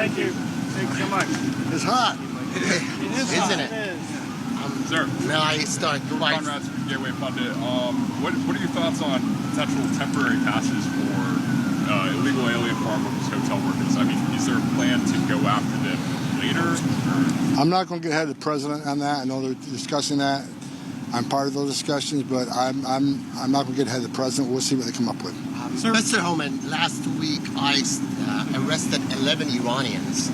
Thank you. Thanks so much. It's hot. It is Isn't hot. it? It is. Sir, May I start? Conrad's Gateway Pundit. What are your thoughts on potential temporary passes for illegal alien farm workers, hotel workers? I mean, is there a plan to go after them later? I'm not going to get ahead of the president on that. I know they're discussing that. I'm part of those discussions, but I'm not going to get ahead of the president. We'll see what they come up with. Mr. Homan, last week ICE arrested 11 Iranians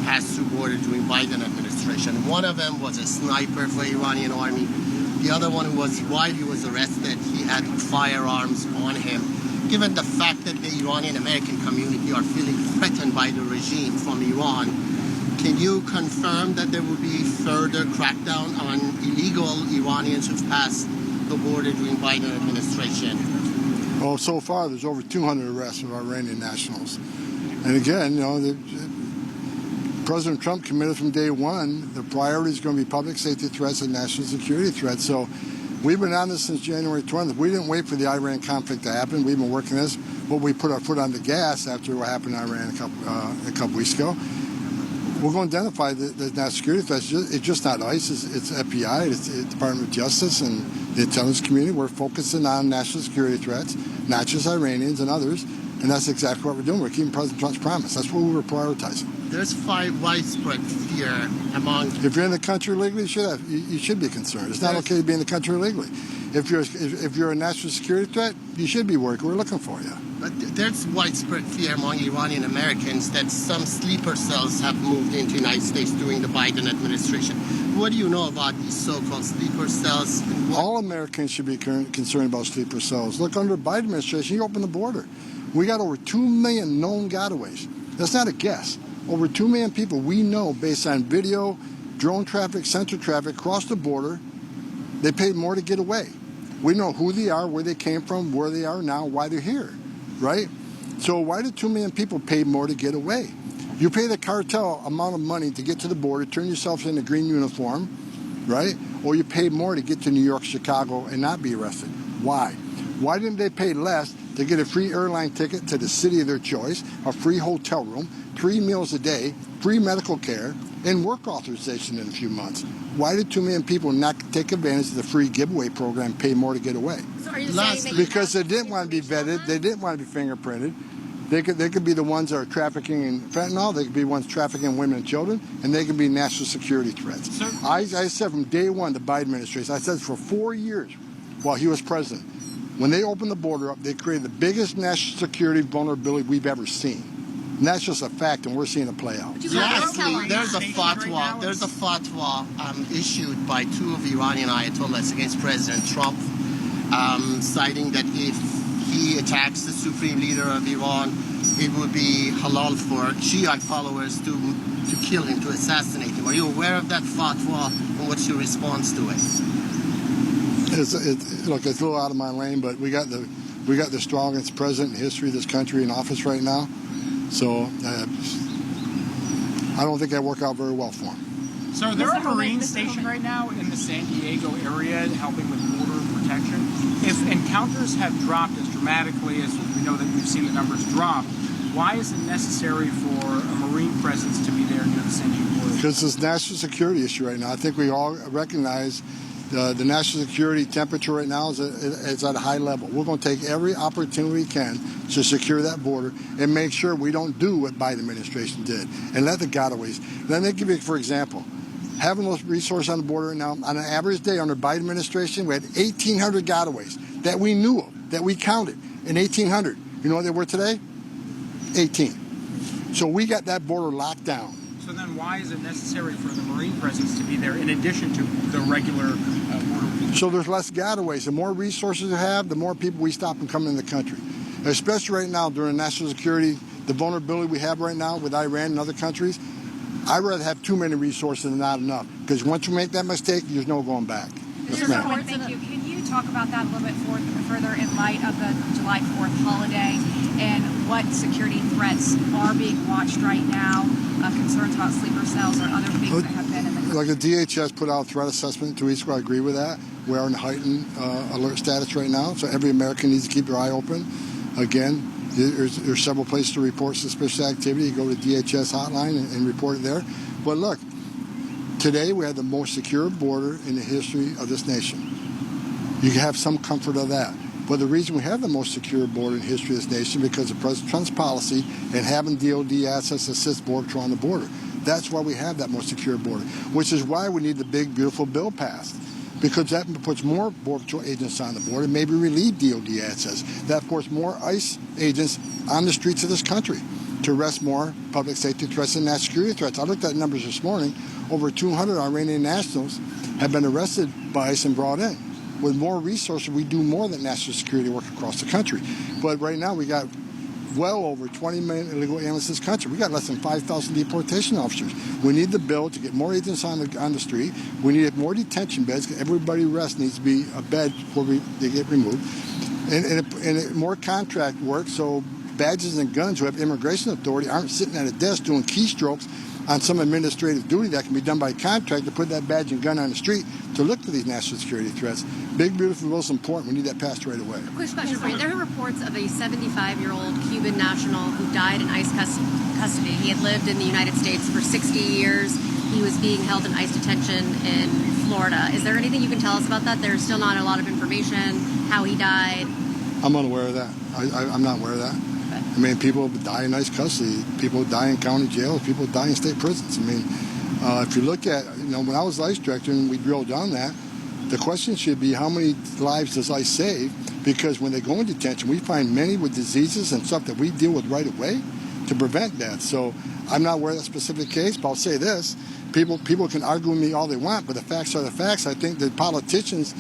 passed through border during Biden administration. One of them was a sniper for the Iranian army. The other one was, while he was arrested, he had firearms on him. Given the fact that the Iranian American community are feeling threatened by the regime from Iran, can you confirm that there will be further crackdown on illegal Iranians who've passed the border during Biden administration? Well, so far there's over 200 arrests of Iranian nationals. And again, you know, President Trump committed from day one, the priority is going to be public safety threats and national security threats. So we've been on this since January 20th. We didn't wait for the Iran conflict to happen. We've been working this, but we put our foot on the gas after what happened in Iran a couple weeks ago. We're going to identify the national security threats. It's just not ICE, it's FBI, it's the Department of Justice and the intelligence community. We're focusing on national security threats, not just Iranians and others, and that's exactly what we're doing. We're keeping President Trump's promise. That's what we were prioritizing. There's widespread fear among... If you're in the country legally, you should be concerned. It's not okay to be in the country illegally. If you're a national security threat, you should be worried. We're looking for you. But there's widespread fear among Iranian Americans that some sleeper cells have moved into the United States during the Biden administration. What do you know about these so-called sleeper cells? All Americans should be concerned about sleeper cells. Look, under the Biden administration, you open the border. We got over 2 million known gotaways. That's not a guess. Over 2 million people we know, based on video, drone traffic, sensor traffic, cross the border. They paid more to get away. We know who they are, where they came from, where they are now, why they're here, right? So why did 2 million people pay more to get away? You pay the cartel amount of money to get to the border, turn yourself in a green uniform, right? Or you pay more to get to New York, Chicago, and not be arrested. Why? Why didn't they pay less to get a free airline ticket to the city of their choice, a free hotel room, 3 meals a day, free medical care, and work authorization in a few months? Why did 2 million people not take advantage of the free giveaway program and pay more to get away? So are you saying that Because they didn't want to be vetted, they didn't want to be fingerprinted. They could be the ones that are trafficking in fentanyl, they could be ones trafficking women and children, and they could be national security threats. I said from day one, the Biden administration, I said for 4 years while he was president, when they opened the border up, they created the biggest national security vulnerability we've ever seen. And that's just a fact, and we're seeing it play out. Lastly, there's a fatwa issued by 2 of the Iranian ayatollahs against President Trump, citing that if he attacks the supreme leader of Iran, it would be halal for Shiite followers to kill him, to assassinate him. Are you aware of that fatwa, and what's your response to it? Look, it's a little out of my lane, but we got the strongest president in history of this country in office right now. So I don't think that worked out very well for him. So there are Marines stationed right now in the San Diego area helping with border protection. If encounters have dropped as dramatically as we know that we've seen the numbers drop, why is it necessary for a Marine presence to be there near the San Diego border? Because it's a national security issue right now. I think we all recognize the national security temperature right now is at a high level. We're going to take every opportunity we can to secure that border and make sure we don't do what Biden administration did and let the gotaways. Let me give you, for example, having those resources on the border right now, on an average day under Biden administration, we had 1,800 gotaways that we knew of, that we counted in 1,800. You know what they were today? 18. So we got that border locked down. So then why is it necessary for the Marine presence to be there in addition to the regular border? So there's less gotaways. The more resources we have, the more people we stop from coming in the country. Especially right now during national security, the vulnerability we have right now with Iran and other countries, I'd rather have too many resources than not enough. Because once you make that mistake, there's no going back. Mr. Homan, thank you. Can you talk about that a little bit further in light of the July 4th holiday and what security threats are being watched right now, concerns about sleeper cells or other things that have been in the country? Like the DHS put out a threat assessment 2 weeks ago. I agree with that. We're in heightened alert status right now, so every American needs to keep their eye open. Again, There's several places to report suspicious activity. You go to DHS hotline and report it there. But look, today we have the most secure border in the history of this nation. You can have some comfort of that. But the reason we have the most secure border in the history of this nation is because of President Trump's policy and having DOD assets assist Border Patrol on the border. That's why we have that most secure border, which is why we need the big, beautiful bill passed. Because that puts more Border Patrol agents on the border, maybe relieve DOD assets. That puts more ICE agents on the streets of this country to arrest more public safety threats and national security threats. I looked at numbers this morning. Over 200 Iranian nationals have been arrested by ICE and brought in. With more resources, we do more than national security work across the country. But right now, we got well over 20 million illegal aliens in this country. We got less than 5,000 deportation officers. We need the bill to get more agents on the street. We need more detention beds. Everybody arrest needs to be a bed before they get removed. And more contract work, so badges and guns who have immigration authority aren't sitting at a desk doing keystrokes on some administrative duty that can be done by contract to put that badge and gun on the street to look for these national security threats. Big, beautiful bill is important. We need that passed right away. Quick question for you. There are reports of a 75-year-old Cuban national who died in ICE custody. He had lived in the United States for 60 years. He was being held in ICE detention in Florida. Is there anything you can tell us about that? There's still not a lot of information, how he died. I'm unaware of that. I'm not aware of that. I mean, people die in ICE custody. People die in county jails. People die in state prisons. I mean, if you look at, when I was ICE director and we drilled down that, the question should be how many lives does ICE save? Because when they go in detention, we find many with diseases and stuff that we deal with right away to prevent that. So I'm not aware of that specific case, but I'll say this. People can argue with me all they want, but the facts are the facts. I think that politicians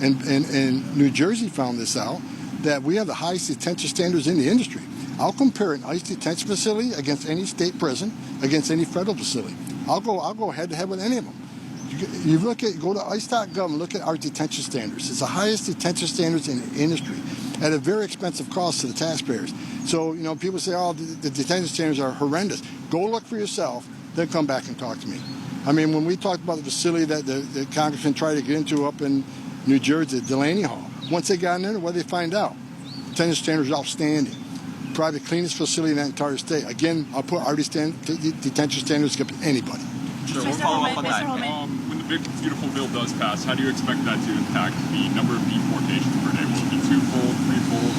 in New Jersey found this out, that we have the highest detention standards in the industry. I'll compare an ICE detention facility against any state prison, against any federal facility. I'll go head to head with any of them. You go to ICE.gov and look at our detention standards. It's the highest detention standards in the industry at a very expensive cost to the taxpayers. So, people say, oh, the detention standards are horrendous. Go look for yourself, then come back and talk to me. I mean, when we talked about the facility that the congressman tried to get into up in New Jersey, Delaney Hall, once they got in there, what did they find out? Detention standards are outstanding. Probably the cleanest facility in that entire state. Again, I'll put our detention standards against anybody. Sure, we'll follow up on that. When the big, beautiful bill does pass, how do you expect that to impact the number of deportations per day? Will it be twofold, threefold?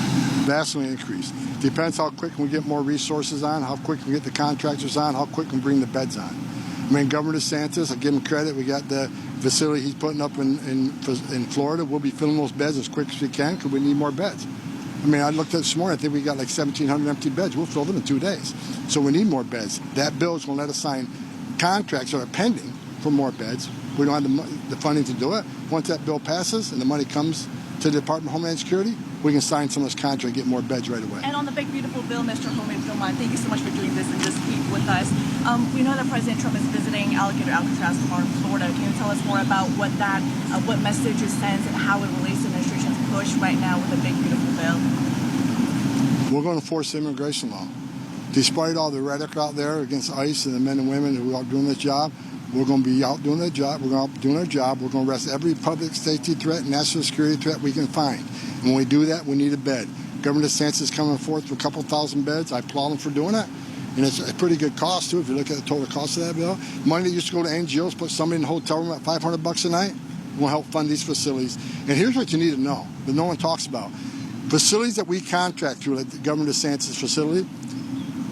Vastly increased. Depends how quick we get more resources on, how quick we get the contractors on, how quick we bring the beds on. I mean, Governor DeSantis, I give him credit. We got the facility he's putting up in Florida. We'll be filling those beds as quick as we can because we need more beds. I mean, I looked at this morning, I think we got like 1,700 empty beds. We'll fill them in 2 days. So we need more beds. That bill is going to let us sign contracts that are pending for more beds. We don't have the funding to do it. Once that bill passes and the money comes to the Department of Homeland Security, we can sign some of this contract and get more beds right away. And on the big, beautiful bill, Mr. Homan, if you don't mind, thank you so much for doing this and this week with us. We know that President Trump is visiting Alligator Alcatraz tomorrow in Florida. Can you tell us more about what message it sends and how it relates to the administration's push right now with the big, beautiful bill? We're going to force the immigration law. Despite all the rhetoric out there against ICE and the men and women who are doing this job, we're going to be out doing their job. We're going to be doing our job. We're going to arrest every public safety threat, national security threat we can find. And when we do that, we need a bed. Governor DeSantis is coming forth with a couple thousand beds. I applaud him for doing it. And it's a pretty good cost, too, if you look at the total cost of that bill. Money that used to go to NGOs, put somebody in a hotel room at $500 a night, will help fund these facilities. And here's what you need to know that no one talks about. Facilities that we contract through, like the Governor DeSantis facility,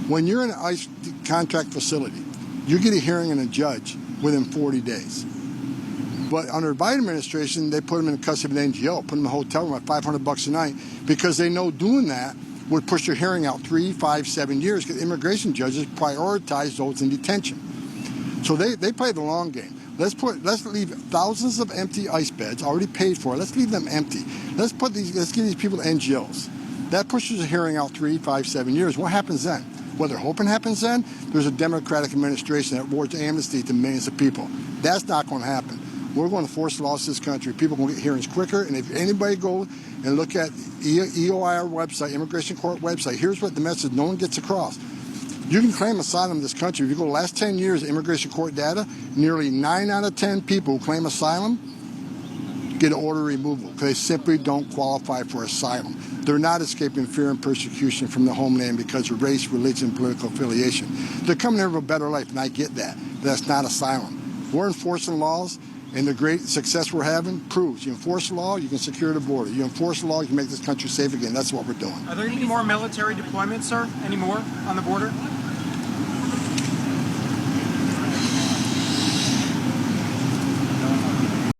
when you're in an ICE contract facility, you get a hearing and a judge within 40 days. But under the Biden administration, they put them in custody of an NGO, put them in a hotel room at $500 a night, because they know doing that would push your hearing out 3, 5, 7 years, because immigration judges prioritize those in detention. So they play the long game. Let's leave thousands of empty ICE beds already paid for. Let's leave them empty. Let's give these people to NGOs. That pushes a hearing out 3, 5, 7 years. What happens then? What they're hoping happens then? There's a Democratic administration that awards amnesty to millions of people. That's not going to happen. We're going to force laws in this country. People are going to get hearings quicker. And if anybody goes and look at EOIR website, Immigration Court website, here's what the message no one gets across. You can claim asylum in this country. If you go the last 10 years of Immigration Court data, nearly 9 out of 10 people who claim asylum get an order removal because they simply don't qualify for asylum. They're not escaping fear and persecution from the homeland because of race, religion, political affiliation. They're coming here for a better life, and I get that. That's not asylum. We're enforcing laws, and the great success we're having proves you enforce the law, you can secure the border. You enforce the law, you can make this country safe again. That's what we're doing. Are there going to be more military deployments, sir? Any more on the border?